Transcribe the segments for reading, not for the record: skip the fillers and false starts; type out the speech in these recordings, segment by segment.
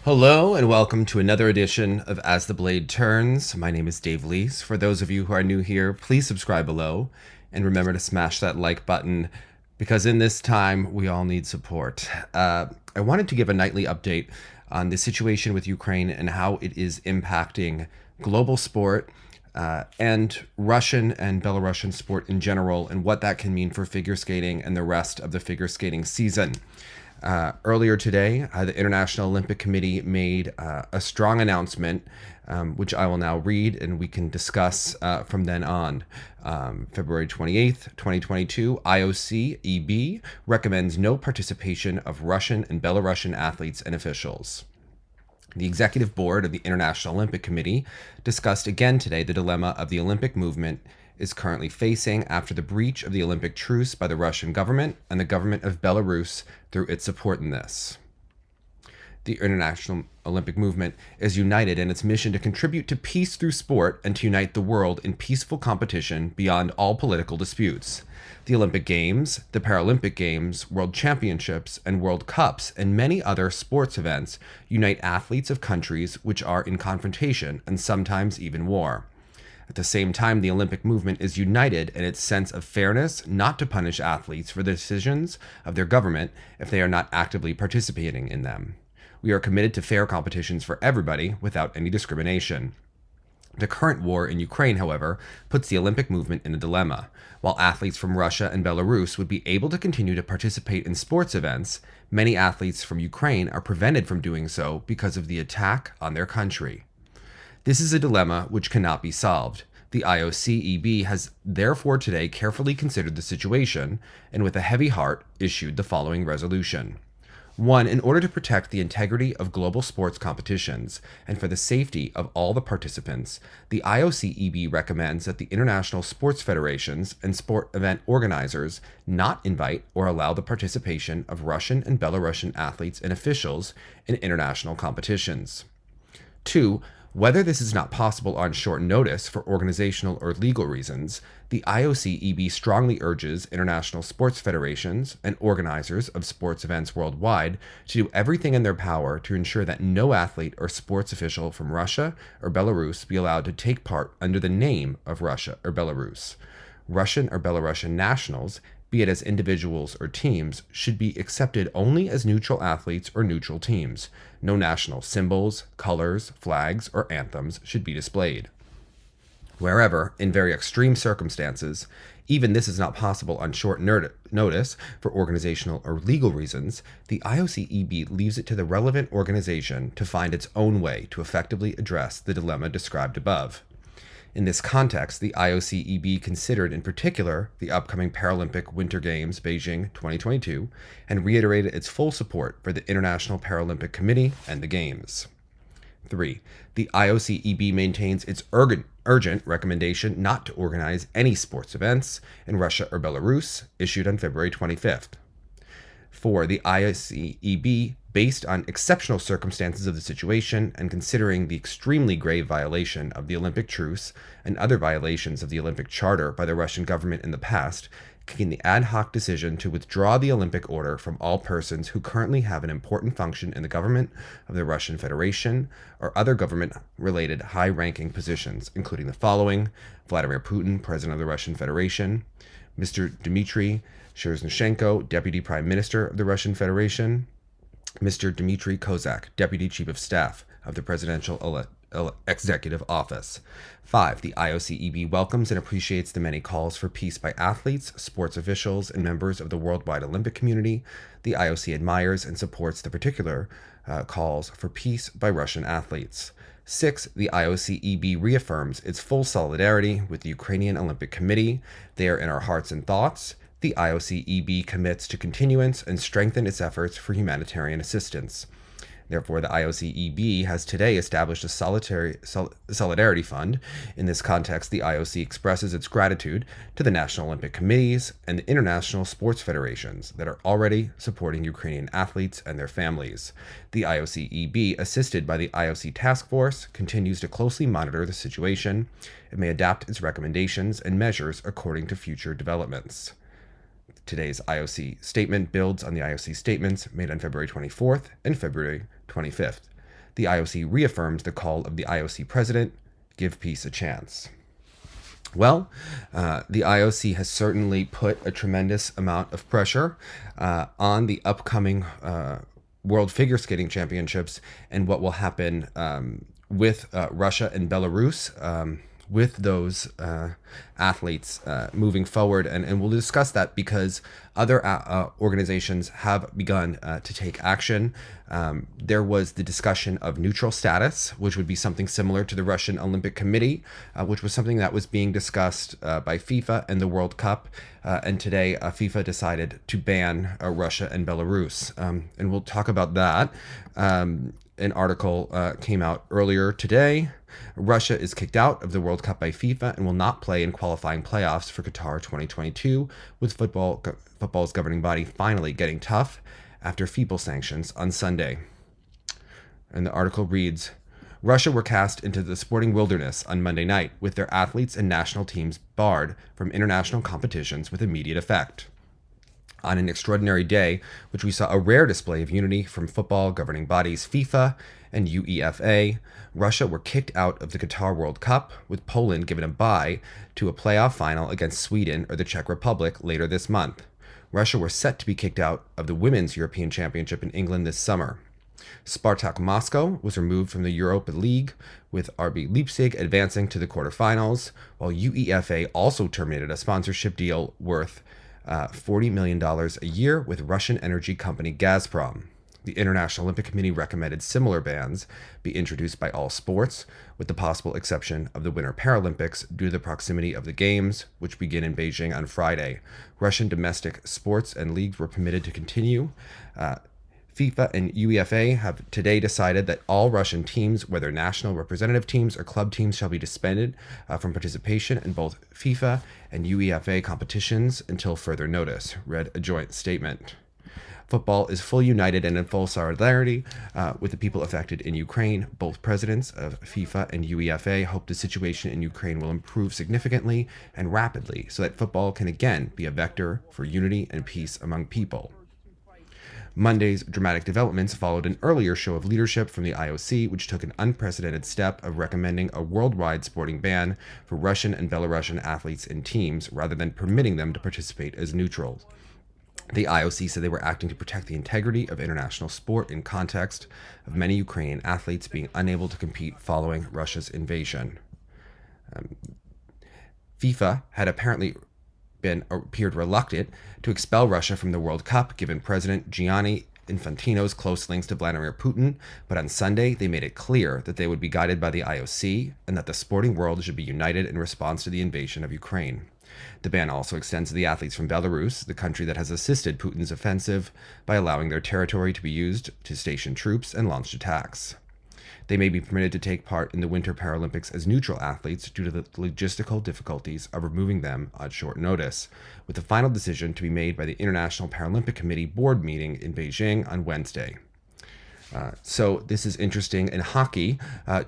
Hello and welcome to another edition of As the Blade Turns. My name is Dave Leese. For those of you who are new here, please subscribe below and remember to smash that like button because in this time we all need support. I wanted to give a nightly update on the situation with Ukraine and how it is impacting global sport and Russian and Belarusian sport in general and what that can mean for figure skating and the rest of the figure skating season. Earlier today, the International Olympic Committee made a strong announcement, which I will now read and we can discuss from then on. February 28th, 2022, IOC EB recommends no participation of Russian and Belarusian athletes and officials. The Executive Board of the International Olympic Committee discussed again today the dilemma of the Olympic movement is currently facing after the breach of the Olympic truce by the Russian government and the government of Belarus through its support in this. The International Olympic Movement is united in its mission to contribute to peace through sport and to unite the world in peaceful competition beyond all political disputes. The Olympic Games, the Paralympic Games, World Championships, and World Cups, and many other sports events unite athletes of countries which are in confrontation and sometimes even war. At the same time, the Olympic movement is united in its sense of fairness not to punish athletes for the decisions of their government if they are not actively participating in them. We are committed to fair competitions for everybody without any discrimination. The current war in Ukraine, however, puts the Olympic movement in a dilemma. While athletes from Russia and Belarus would be able to continue to participate in sports events, many athletes from Ukraine are prevented from doing so because of the attack on their country. This is a dilemma which cannot be solved. The IOC EB has therefore today carefully considered the situation and with a heavy heart issued the following resolution. 1. In order to protect the integrity of global sports competitions and for the safety of all the participants, the IOC EB recommends that the international sports federations and sport event organizers not invite or allow the participation of Russian and Belarusian athletes and officials in international competitions. 2. Whether this is not possible on short notice for organizational or legal reasons, the IOC EB strongly urges international sports federations and organizers of sports events worldwide to do everything in their power to ensure that no athlete or sports official from Russia or Belarus be allowed to take part under the name of Russia or Belarus. Russian or Belarusian nationals, be it as individuals or teams, should be accepted only as neutral athletes or neutral teams. No national symbols, colors, flags, or anthems should be displayed. Wherever, in very extreme circumstances, even this is not possible on short notice for organizational or legal reasons, the IOC EB leaves it to the relevant organization to find its own way to effectively address the dilemma described above. In this context, the IOC EB considered in particular the upcoming Paralympic Winter Games Beijing 2022 and reiterated its full support for the International Paralympic Committee and the Games. 3. The IOC EB maintains its urgent recommendation not to organize any sports events in Russia or Belarus, issued on February 25th. 4. The IOC EB, based on exceptional circumstances of the situation and considering the extremely grave violation of the Olympic truce and other violations of the Olympic Charter by the Russian government in the past, taking the ad hoc decision to withdraw the Olympic order from all persons who currently have an important function in the government of the Russian Federation or other government-related high-ranking positions, including the following: Vladimir Putin, President of the Russian Federation; Mr. Dmitry Sherzhnyshenko, Deputy Prime Minister of the Russian Federation; Mr. Dmitry Kozak, Deputy Chief of Staff of the Presidential Executive Office. 5. The IOC EB welcomes and appreciates the many calls for peace by athletes, sports officials, and members of the worldwide Olympic community. The IOC admires and supports the particular calls for peace by Russian athletes. 6. The IOC EB reaffirms its full solidarity with the Ukrainian Olympic Committee. They are in our hearts and thoughts. The IOC EB commits to continuance and strengthen its efforts for humanitarian assistance. Therefore, the IOC EB has today established a solidarity fund. In this context, the IOC expresses its gratitude to the National Olympic Committees and the international sports federations that are already supporting Ukrainian athletes and their families. The IOC EB, assisted by the IOC Task Force, continues to closely monitor the situation. It may adapt its recommendations and measures according to future developments. Today's IOC statement builds on the IOC statements made on February 24th and February 25th. the IOC reaffirmed the call of the IOC president, give peace a chance. Well, the IOC has certainly put a tremendous amount of pressure on the upcoming World Figure Skating Championships and what will happen with Russia and Belarus, with those athletes moving forward. And we'll discuss that because other organizations have begun to take action. There was the discussion of neutral status, which would be something similar to the Russian Olympic Committee, which was something that was being discussed by FIFA and the World Cup. And today, FIFA decided to ban Russia and Belarus. And we'll talk about that. An article came out earlier today. Russia is kicked out of the World Cup by FIFA and will not play in qualifying playoffs for Qatar 2022, with football's governing body finally getting tough after FIFA sanctions on Sunday. And the article reads, Russia were cast into the sporting wilderness on Monday night, with their athletes and national teams barred from international competitions with immediate effect. On an extraordinary day, which we saw a rare display of unity from football governing bodies FIFA and UEFA, Russia were kicked out of the Qatar World Cup, with Poland given a bye to a playoff final against Sweden or the Czech Republic later this month. Russia were set to be kicked out of the Women's European Championship in England this summer. Spartak Moscow was removed from the Europa League, with RB Leipzig advancing to the quarterfinals, while UEFA also terminated a sponsorship deal worth $40 million a year with Russian energy company Gazprom. The International Olympic Committee recommended similar bans be introduced by all sports, with the possible exception of the Winter Paralympics due to the proximity of the Games, which begin in Beijing on Friday. Russian domestic sports and leagues were permitted to continue. FIFA and UEFA have today decided that all Russian teams, whether national representative teams or club teams, shall be suspended from participation in both FIFA and UEFA competitions until further notice, read a joint statement. Football is fully united and in full solidarity with the people affected in Ukraine. Both presidents of FIFA and UEFA hope the situation in Ukraine will improve significantly and rapidly so that football can again be a vector for unity and peace among people. Monday's dramatic developments followed an earlier show of leadership from the IOC, which took an unprecedented step of recommending a worldwide sporting ban for Russian and Belarusian athletes and teams, rather than permitting them to participate as neutrals. The IOC said they were acting to protect the integrity of international sport in context of many Ukrainian athletes being unable to compete following Russia's invasion. FIFA had apparently appeared reluctant to expel Russia from the World Cup, given President Gianni Infantino's close links to Vladimir Putin, but on Sunday they made it clear that they would be guided by the IOC and that the sporting world should be united in response to the invasion of Ukraine. The ban also extends to the athletes from Belarus, the country that has assisted Putin's offensive by allowing their territory to be used to station troops and launch attacks. They may be permitted to take part in the Winter Paralympics as neutral athletes due to the logistical difficulties of removing them on short notice, with the final decision to be made by the International Paralympic Committee board meeting in Beijing on Wednesday. So this is interesting, and hockey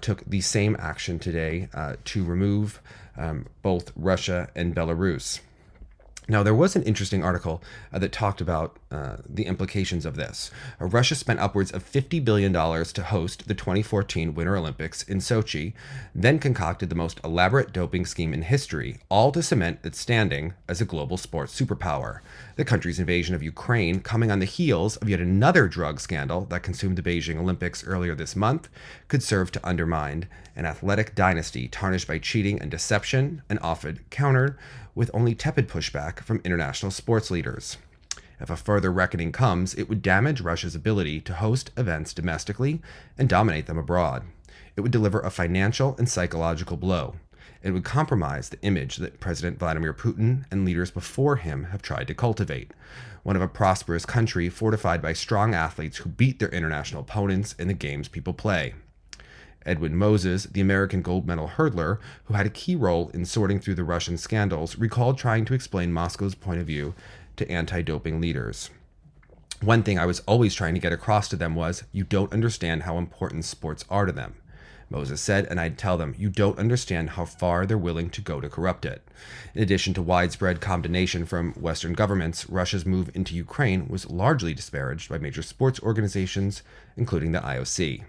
took the same action today to remove both Russia and Belarus. Now, there was an interesting article that talked about the implications of this. Russia spent upwards of $50 billion to host the 2014 Winter Olympics in Sochi, then concocted the most elaborate doping scheme in history, all to cement its standing as a global sports superpower. The country's invasion of Ukraine coming on the heels of yet another drug scandal that consumed the Beijing Olympics earlier this month could serve to undermine an athletic dynasty tarnished by cheating and deception, and often countered with only tepid pushback from international sports leaders. If a further reckoning comes, it would damage Russia's ability to host events domestically and dominate them abroad. It would deliver a financial and psychological blow. It would compromise the image that President Vladimir Putin and leaders before him have tried to cultivate, one of a prosperous country fortified by strong athletes who beat their international opponents in the games people play. Edwin Moses, the American gold medal hurdler, who had a key role in sorting through the Russian scandals, recalled trying to explain Moscow's point of view to anti-doping leaders. One thing I was always trying to get across to them was, you don't understand how important sports are to them, Moses said, and I'd tell them, you don't understand how far they're willing to go to corrupt it. In addition to widespread condemnation from Western governments, Russia's move into Ukraine was largely disparaged by major sports organizations, including the IOC.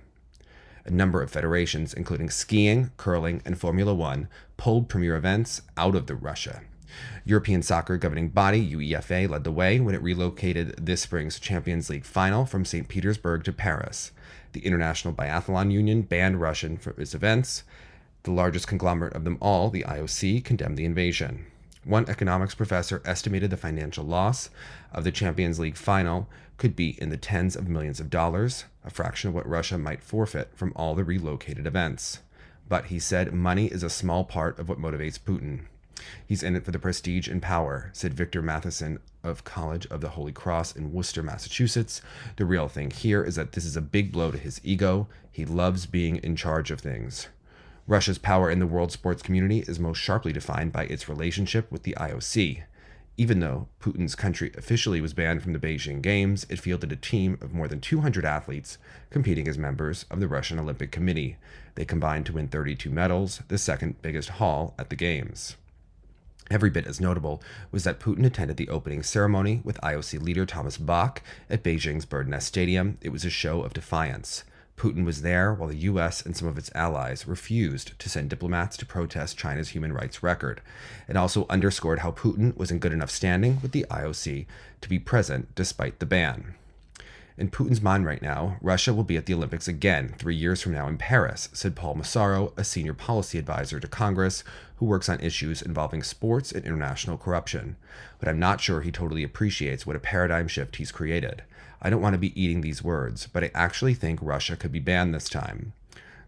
A number of federations, including skiing, curling, and Formula One, pulled premier events out of Russia. European soccer governing body UEFA led the way when it relocated this spring's Champions League final from St. Petersburg to Paris. The International Biathlon Union banned Russia from its events. The largest conglomerate of them all, the IOC, condemned the invasion. One economics professor estimated the financial loss of the Champions League final could be in the tens of millions of dollars, a fraction of what Russia might forfeit from all the relocated events. But he said money is a small part of what motivates Putin. He's in it for the prestige and power, said Victor Matheson of College of the Holy Cross in Worcester, Massachusetts. The real thing here is that this is a big blow to his ego. He loves being in charge of things. Russia's power in the world sports community is most sharply defined by its relationship with the IOC. Even though Putin's country officially was banned from the Beijing Games, it fielded a team of more than 200 athletes competing as members of the Russian Olympic Committee. They combined to win 32 medals, the second biggest haul at the Games. Every bit as notable was that Putin attended the opening ceremony with IOC leader Thomas Bach at Beijing's Bird Nest Stadium. It was a show of defiance. Putin was there while the U.S. and some of its allies refused to send diplomats to protest China's human rights record. It also underscored how Putin was in good enough standing with the IOC to be present despite the ban. In Putin's mind right now, Russia will be at the Olympics again 3 years from now in Paris, said Paul Massaro, a senior policy advisor to Congress who works on issues involving sports and international corruption. But I'm not sure he totally appreciates what a paradigm shift he's created. I don't want to be eating these words, but I actually think Russia could be banned this time.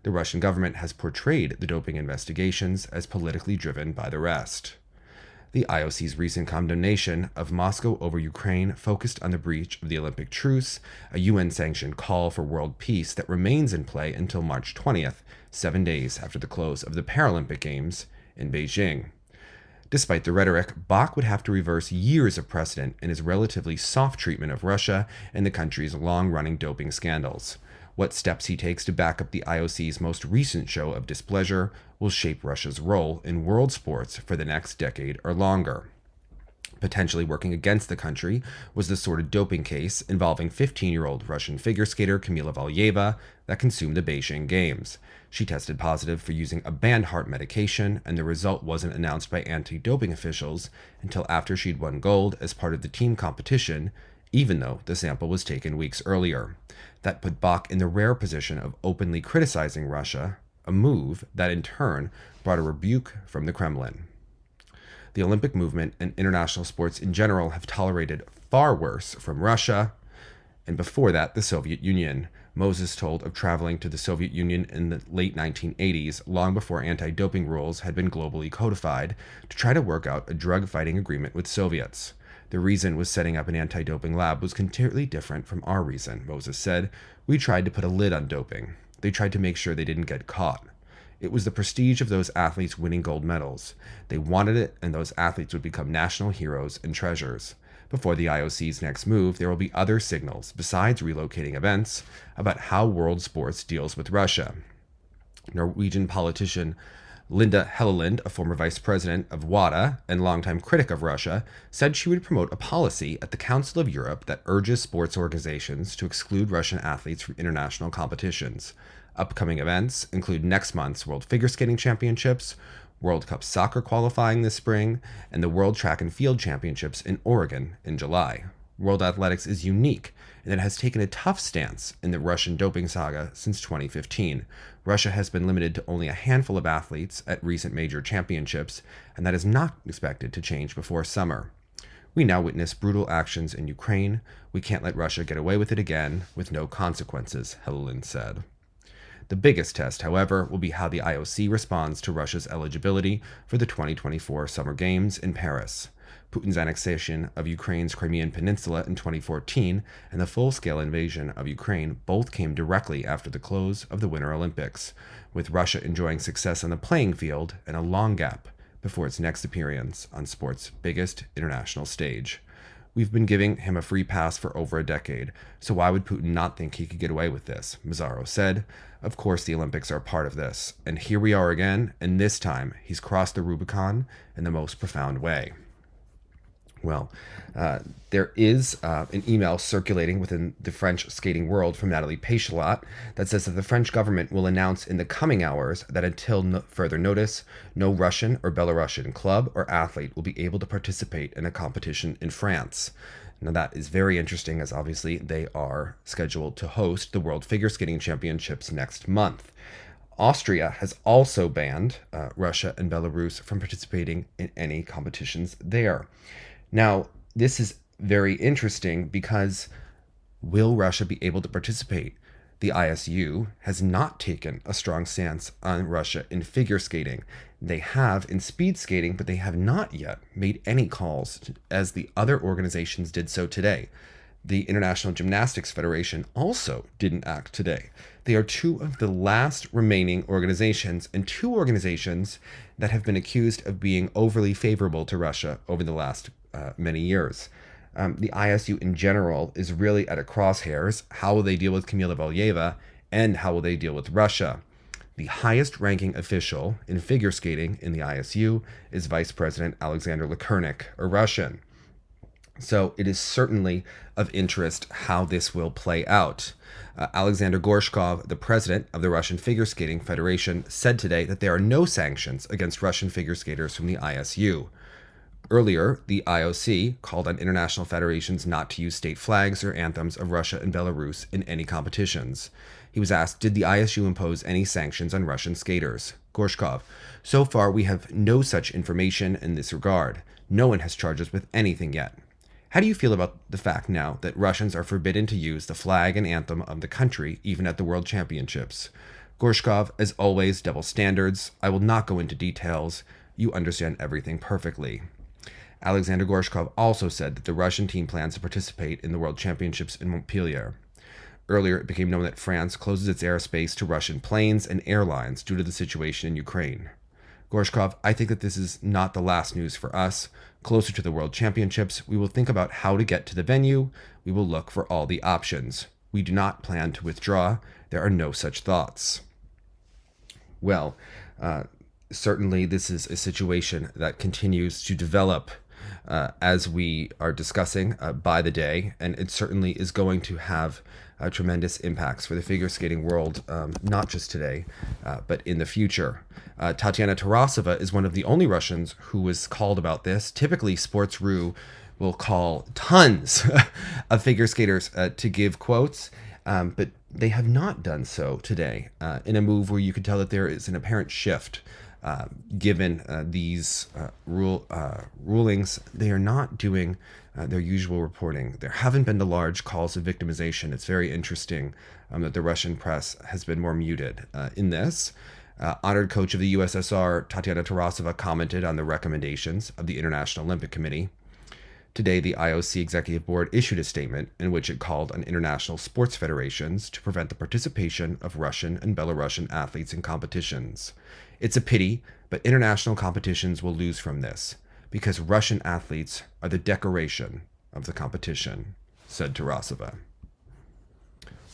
The Russian government has portrayed the doping investigations as politically driven by the rest. The IOC's recent condemnation of Moscow over Ukraine focused on the breach of the Olympic truce, a UN-sanctioned call for world peace that remains in play until March 20th, 7 days after the close of the Paralympic Games in Beijing. Despite the rhetoric, Bach would have to reverse years of precedent in his relatively soft treatment of Russia and the country's long-running doping scandals. What steps he takes to back up the IOC's most recent show of displeasure will shape Russia's role in world sports for the next decade or longer. Potentially working against the country was the sordid doping case involving 15-year-old Russian figure skater Kamila Valieva that consumed the Beijing Games. She tested positive for using a banned heart medication, and the result wasn't announced by anti-doping officials until after she'd won gold as part of the team competition, even though the sample was taken weeks earlier. That put Bach in the rare position of openly criticizing Russia, a move that in turn brought a rebuke from the Kremlin. The Olympic movement and international sports in general have tolerated far worse from Russia, and before that, the Soviet Union. Moses told of traveling to the Soviet Union in the late 1980s, long before anti-doping rules had been globally codified, to try to work out a drug-fighting agreement with Soviets. The reason was setting up an anti-doping lab was completely different from our reason, Moses said. We tried to put a lid on doping. They tried to make sure they didn't get caught. It was the prestige of those athletes winning gold medals. They wanted it, and those athletes would become national heroes and treasures. Before the IOC's next move, there will be other signals, besides relocating events, about how world sports deals with Russia. Norwegian politician Linda Helleland, a former vice president of WADA and longtime critic of Russia, said she would promote a policy at the Council of Europe that urges sports organizations to exclude Russian athletes from international competitions. Upcoming events include next month's World Figure Skating Championships, World Cup Soccer qualifying this spring, and the World Track and Field Championships in Oregon in July. World athletics is unique, and it has taken a tough stance in the Russian doping saga since 2015. Russia has been limited to only a handful of athletes at recent major championships, and that is not expected to change before summer. We now witness brutal actions in Ukraine. We can't let Russia get away with it again with no consequences, Helleland said. The biggest test, however, will be how the IOC responds to Russia's eligibility for the 2024 Summer Games in Paris. Putin's annexation of Ukraine's Crimean Peninsula in 2014 and the full-scale invasion of Ukraine both came directly after the close of the Winter Olympics, with Russia enjoying success on the playing field and a long gap before its next appearance on sport's biggest international stage. We've been giving him a free pass for over a decade, so why would Putin not think he could get away with this? Mazzaro said. Of course the Olympics are part of this, and here we are again, and this time he's crossed the Rubicon in the most profound way. Well, there is an email circulating within the French skating world from Natalie Pechelot that says that the French government will announce in the coming hours that until further notice, no Russian or Belarusian club or athlete will be able to participate in a competition in France. Now, that is very interesting, as obviously they are scheduled to host the World Figure Skating Championships next month. Austria has also banned Russia and Belarus from participating in any competitions there. Now, this is very interesting because will Russia be able to participate? The ISU has not taken a strong stance on Russia in figure skating. They have in speed skating, but they have not yet made any calls, as the other organizations did so today. The International Gymnastics Federation also didn't act today. They are two of the last remaining organizations, and two organizations that have been accused of being overly favorable to Russia over the last many years. The ISU in general is really at a crosshairs. How will they deal with Kamila Valieva, and how will they deal with Russia? The highest ranking official in figure skating in the ISU is Vice President Alexander Lekernik, a Russian. So it is certainly of interest how this will play out. Alexander Gorshkov, the president of the Russian Figure Skating Federation, said today that there are no sanctions against Russian figure skaters from the ISU. Earlier, the IOC called on international federations not to use state flags or anthems of Russia and Belarus in any competitions. He was asked, did the ISU impose any sanctions on Russian skaters? Gorshkov, so far we have no such information in this regard. No one has charged us with anything yet. How do you feel about the fact now that Russians are forbidden to use the flag and anthem of the country, even at the World Championships? Gorshkov, as always, double standards. I will not go into details. You understand everything perfectly. Alexander Gorshkov also said that the Russian team plans to participate in the World Championships in Montpellier. Earlier, it became known that France closes its airspace to Russian planes and airlines due to the situation in Ukraine. Gorshkov, I think that this is not the last news for us. Closer to the World Championships, we will think about how to get to the venue. We will look for all the options. We do not plan to withdraw. There are no such thoughts. Well, certainly this is a situation that continues to develop as we are discussing by the day, and it certainly is going to have tremendous impacts for the figure skating world, not just today, but in the future. Tatiana Tarasova is one of the only Russians who was called about this. Typically, Sports.ru will call tons of figure skaters to give quotes, but they have not done so today, in a move where you could tell that there is an apparent shift. Given these rulings, they are not doing their usual reporting. There haven't been the large calls of victimization. It's very interesting that the Russian press has been more muted in this. Honored coach of the USSR, Tatiana Tarasova, commented on the recommendations of the International Olympic Committee. Today, the IOC Executive Board issued a statement in which it called on international sports federations to prevent the participation of Russian and Belarusian athletes in competitions. It's a pity, but international competitions will lose from this, because Russian athletes are the decoration of the competition, said Tarasova.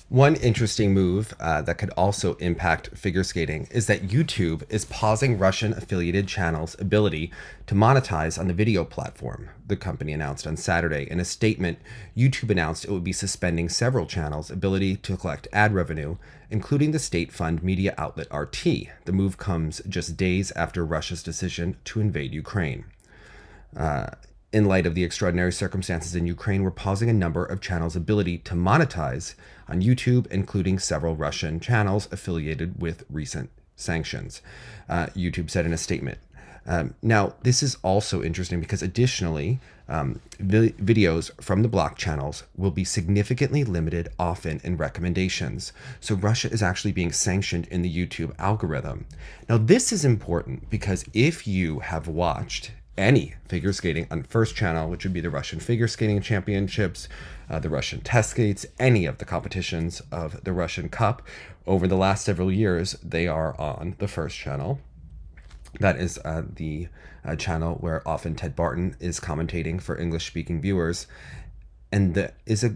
One interesting move that could also impact figure skating is that YouTube is pausing Russian-affiliated channels' ability to monetize on the video platform, the company announced on Saturday. In a statement, YouTube announced it would be suspending several channels' ability to collect ad revenue, including the state-funded media outlet RT. The move comes just days after Russia's decision to invade Ukraine. In light of the extraordinary circumstances in Ukraine, we're pausing a number of channels' ability to monetize on YouTube, including several Russian channels affiliated with recent sanctions, YouTube said in a statement. Now, this is also interesting because additionally, videos from the blocked channels will be significantly limited often in recommendations. So Russia is actually being sanctioned in the YouTube algorithm. Now, this is important because if you have watched any figure skating on First Channel, which would be the Russian Figure Skating Championships, the Russian Test Skates, any of the competitions of the Russian Cup. Over the last several years, they are on the First Channel. That is the channel where often Ted Barton is commentating for English-speaking viewers, and that is a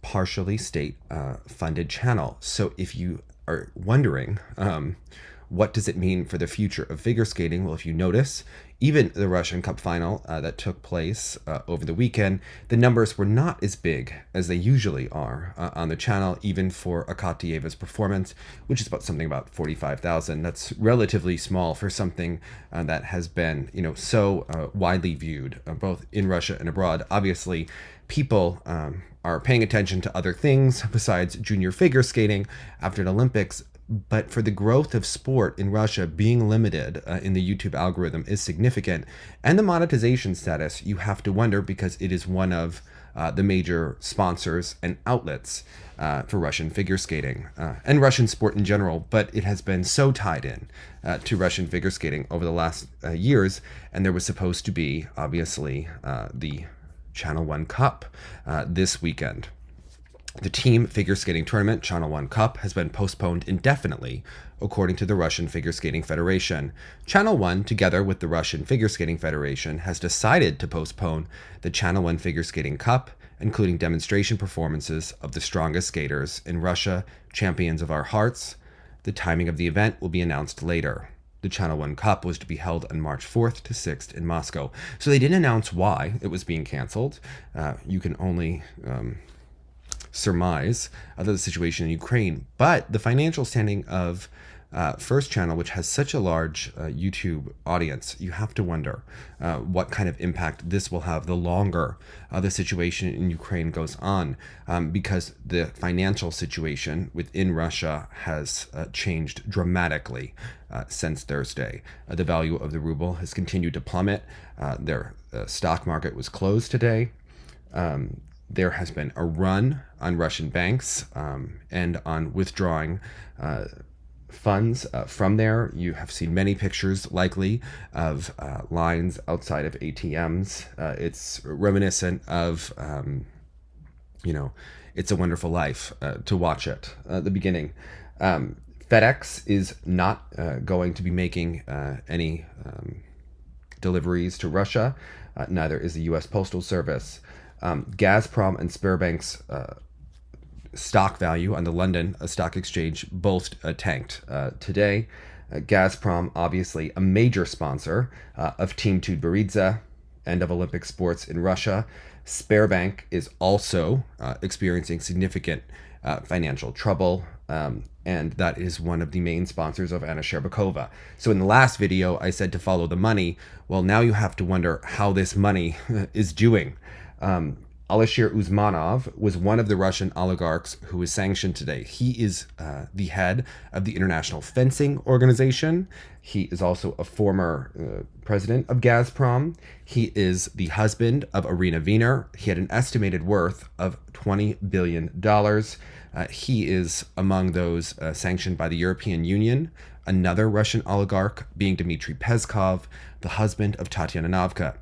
partially state-funded channel. So if you are wondering What does it mean for the future of figure skating? Well, if you notice, even the Russian Cup final that took place over the weekend, the numbers were not as big as they usually are on the channel, even for Akatyeva's performance, which is about 45,000. That's relatively small for something that has been, so widely viewed, both in Russia and abroad. Obviously, people are paying attention to other things besides junior figure skating after the Olympics. But for the growth of sport in Russia, being limited in the YouTube algorithm is significant. And the monetization status, you have to wonder, because it is one of the major sponsors and outlets for Russian figure skating and Russian sport in general. But it has been so tied in to Russian figure skating over the last years. And there was supposed to be, obviously, the Channel 1 Cup this weekend. The team figure skating tournament, Channel 1 Cup, has been postponed indefinitely, according to the Russian Figure Skating Federation. Channel 1, together with the Russian Figure Skating Federation, has decided to postpone the Channel 1 Figure Skating Cup, including demonstration performances of the strongest skaters in Russia, champions of our hearts. The timing of the event will be announced later. The Channel 1 Cup was to be held on March 4th to 6th in Moscow. So they didn't announce why it was being canceled. You can only surmise the situation in Ukraine, but the financial standing of First Channel, which has such a large YouTube audience, you have to wonder what kind of impact this will have the longer the situation in Ukraine goes on, because the financial situation within Russia has changed dramatically since Thursday. The value of the ruble has continued to plummet. Their stock market was closed today. There has been a run on Russian banks and on withdrawing funds from there. You have seen many pictures, likely, of lines outside of ATMs. It's reminiscent of, It's a Wonderful Life to watch it, the beginning. FedEx is not going to be making any deliveries to Russia. Neither is the U.S. Postal Service. Gazprom and Sberbank's stock value on the London Stock Exchange both tanked today. Gazprom, obviously a major sponsor of Team Tutberidze and of Olympic sports in Russia. Sberbank is also experiencing significant financial trouble, and that is one of the main sponsors of Anna Sherbakova. So in the last video, I said to follow the money. Well, now you have to wonder how this money is doing. Alisher Usmanov was one of the Russian oligarchs who was sanctioned today. He is the head of the International Fencing Organization. He is also a former president of Gazprom. He is the husband of Irina Wiener. He had an estimated worth of $20 billion. He is among those sanctioned by the European Union. Another Russian oligarch being Dmitry Peskov, the husband of Tatiana Navka.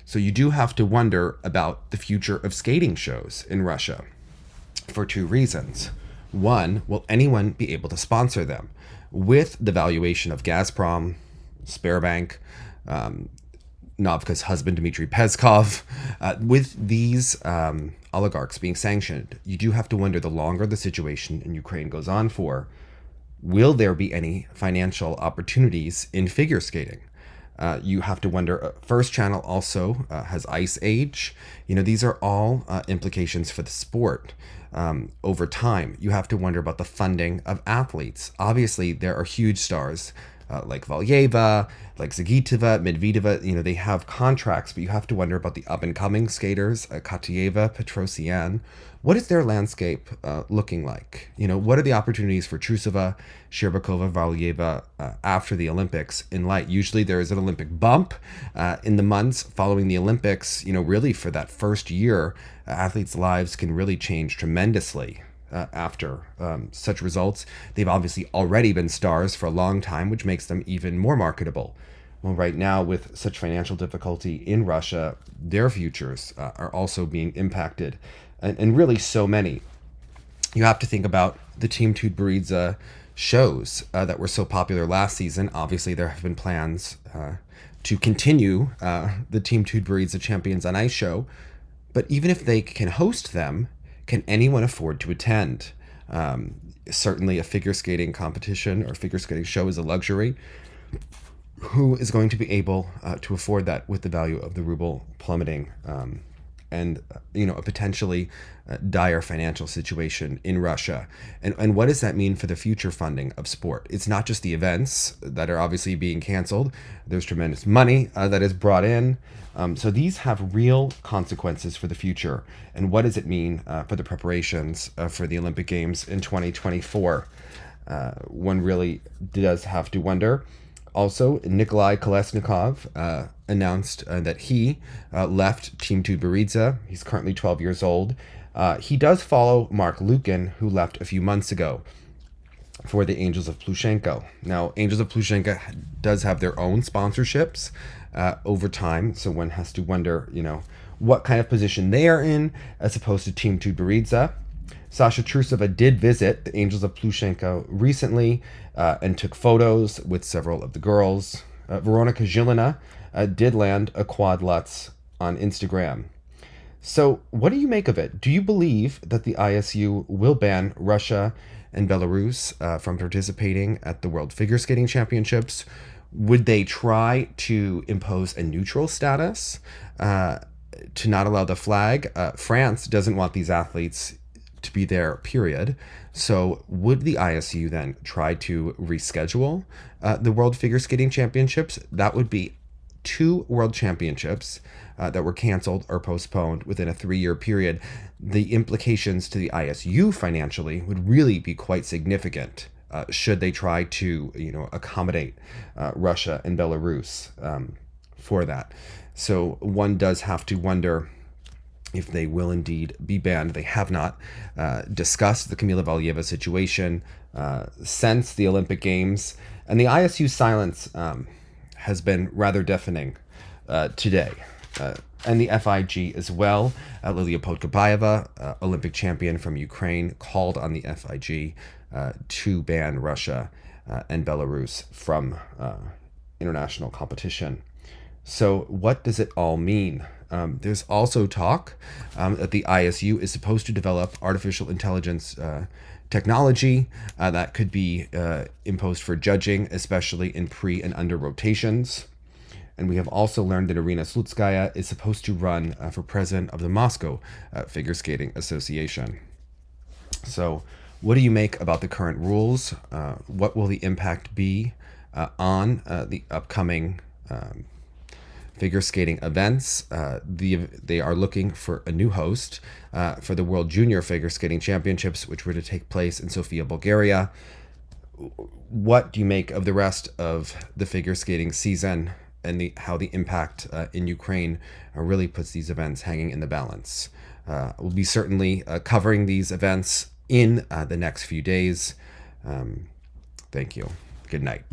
So you do have to wonder about the future of skating shows in Russia for two reasons. One, will anyone be able to sponsor them? With the valuation of Gazprom, Sberbank, Navka's husband, Dmitry Peskov, with these oligarchs being sanctioned, you do have to wonder, the longer the situation in Ukraine goes on for, will there be any financial opportunities in figure skating? You have to wonder, First Channel also has Ice Age. These are all implications for the sport over time. You have to wonder about the funding of athletes. Obviously, there are huge stars like Valyeva, like Zagitova, Medvedeva. They have contracts, but you have to wonder about the up-and-coming skaters, Katyeva, Petrosian. What is their landscape looking like? What are the opportunities for Trusova, Sherbakova, Valyeva after the Olympics in light? Usually there is an Olympic bump in the months following the Olympics. Really for that first year, athletes' lives can really change tremendously after such results. They've obviously already been stars for a long time, which makes them even more marketable. Well, right now, with such financial difficulty in Russia, their futures are also being impacted. And really so many. You have to think about the Team Tutberidze shows that were so popular last season. Obviously, there have been plans to continue the Team Tutberidze Champions on Ice show. But even if they can host them, can anyone afford to attend? certainly a figure skating competition or figure skating show is a luxury. Who is going to be able to afford that with the value of the ruble plummeting and a potentially dire financial situation in Russia? And what does that mean for the future funding of sport? It's not just the events that are obviously being canceled. There's tremendous money that is brought in. So these have real consequences for the future. And what does it mean for the preparations for the Olympic Games in 2024? One really does have to wonder. Also, Nikolai Kolesnikov announced that he left Team Tutberidze. He's currently 12 years old. He does follow Mark Lukin, who left a few months ago for the Angels of Plushenko. Now, Angels of Plushenko does have their own sponsorships over time, so one has to wonder, what kind of position they are in as opposed to Team Tutberidze. Sasha Trusova did visit the Angels of Plushenko recently and took photos with several of the girls. Veronika Zhilina did land a quad Lutz on Instagram. So what do you make of it? Do you believe that the ISU will ban Russia and Belarus from participating at the World Figure Skating Championships? Would they try to impose a neutral status to not allow the flag? France doesn't want these athletes to be there, period. So would the ISU then try to reschedule the World Figure Skating Championships? That would be 2 World Championships that were canceled or postponed within a 3-year period. The implications to the ISU financially would really be quite significant should they try to, accommodate Russia and Belarus for that. So one does have to wonder if they will indeed be banned. They have not discussed the Kamila Valieva situation since the Olympic Games, and the ISU silence has been rather deafening today. And the FIG as well. Lilia Podkopaeva, Olympic champion from Ukraine, called on the FIG to ban Russia and Belarus from international competition. So what does it all mean? There's also talk that the ISU is supposed to develop artificial intelligence technology that could be imposed for judging, especially in pre and under rotations. And we have also learned that Irina Slutskaya is supposed to run for president of the Moscow Figure Skating Association. So what do you make about the current rules? What will the impact be on the upcoming figure skating events? They are looking for a new host for the World Junior Figure Skating Championships, which were to take place in Sofia, Bulgaria. What do you make of the rest of the figure skating season and how the impact in Ukraine really puts these events hanging in the balance? We'll be certainly covering these events in the next few days. Thank you. Good night.